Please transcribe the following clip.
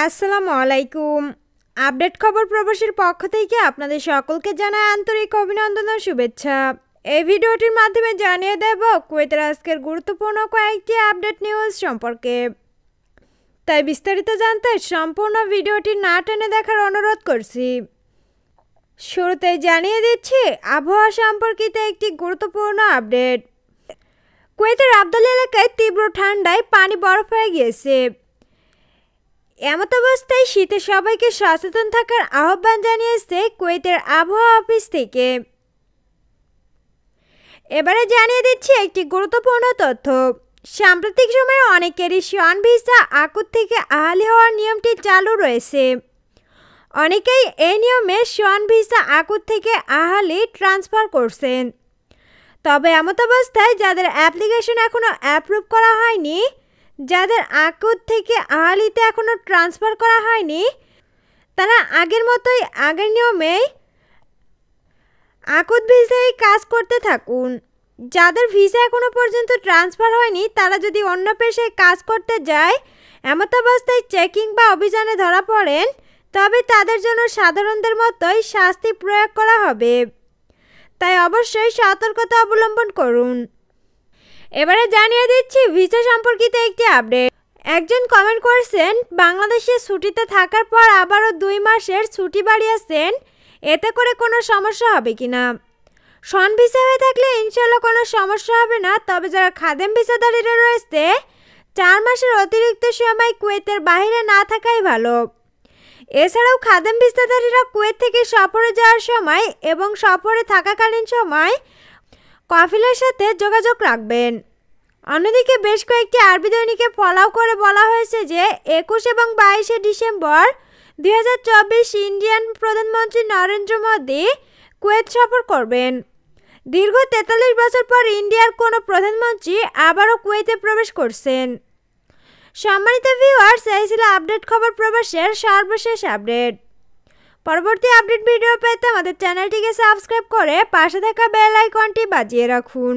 আসসালামু আলাইকুম। আপডেট খবর প্রবাসীর পক্ষ থেকে আপনাদের সকলকে জানাই আন্তরিক অভিনন্দন ও শুভেচ্ছা। এই ভিডিওটির মাধ্যমে জানিয়ে দেব কুয়েতের আজকের গুরুত্বপূর্ণ কয়েকটি আপডেট নিউজ সম্পর্কে। তাই বিস্তারিত জানতে সম্পূর্ণ ভিডিওটি না টেনে দেখার অনুরোধ করছি। শুরুতেই জানিয়ে দিচ্ছি আবহাওয়া সম্পর্কিত একটি গুরুত্বপূর্ণ আপডেট। কুয়েতের আবদাল এলাকায় তীব্র ঠান্ডায় পানি বরফ হয়ে গিয়েছে। এমত অবস্থায় শীতে সবাইকে সচেতন থাকার আহ্বান জানিয়েছে কুয়েতের আবহাওয়া অফিস থেকে। এবারে জানিয়ে দিচ্ছি একটি গুরুত্বপূর্ণ তথ্য। সাম্প্রতিক সময়ে অনেকেরই শন ভিসা আকুত থেকে আহালি হওয়ার নিয়মটি চালু রয়েছে। অনেকেই এই নিয়মে শন ভিসা আকুত থেকে আহালি ট্রান্সফার করছেন। তবে এমত অবস্থায় যাদের অ্যাপ্লিকেশন এখনও অ্যাপ্রুভ করা হয়নি, যাদের আকুত থেকে আহালিতে এখনও ট্রান্সফার করা হয়নি, তারা আগের মতোই আগের নিয়মেই আকুত ভিসায় কাজ করতে থাকুন। যাদের ভিসা এখনও পর্যন্ত ট্রান্সফার হয়নি তারা যদি অন্য পেশায় কাজ করতে যায়, এমত অবস্থায় চেকিং বা অভিযানে ধরা পড়েন, তবে তাদের জন্য সাধারণদের মতোই শাস্তি প্রয়োগ করা হবে। তাই অবশ্যই সতর্কতা অবলম্বন করুন। এবারে জানিয়ে দিচ্ছি ভিসা সম্পর্কিত একটি আপডেট। একজন কমেন্ট করেছেন, বাংলাদেশে ছুটিতে থাকার পর আবারও 2 মাসের ছুটি বাড়িয়েছেন, এতে করে কোনো সমস্যা হবে কিনা। শন ভিসা হয়ে থাকলে ইনশাল্লাহ কোনো সমস্যা হবে না। তবে যারা খাদেম ভিসাধারীরা রয়েছে 4 মাসের অতিরিক্ত সময় কুয়েতের বাইরে না থাকাই ভালো। এছাড়াও খাদেম ভিসাধারীরা কুয়েত থেকে সফরে যাওয়ার সময় এবং সফরে থাকাকালীন সময় কফিলের সাথে যোগাযোগ রাখবেন। অন্যদিকে বেশ কয়েকটি আরবি দৈনিকে ফলাও করে বলা হয়েছে যে 21 এবং 22 ডিসেম্বর 2024 ইন্ডিয়ান প্রধানমন্ত্রী নরেন্দ্র মোদী কুয়েত সফর করবেন। দীর্ঘ 43 বছর পর ইন্ডিয়ার কোনো প্রধানমন্ত্রী আবারও কুয়েতে প্রবেশ করছেন। সম্মানিত ভিউয়ার্স, এই ছিল আপডেট খবর প্রবাসের সর্বশেষ আপডেট। পরবর্তী আপডেট ভিডিও পেতে আমাদের চ্যানেলটিকে সাবস্ক্রাইব করে পাশে থাকা বেল আইকনটি বাজিয়ে রাখুন।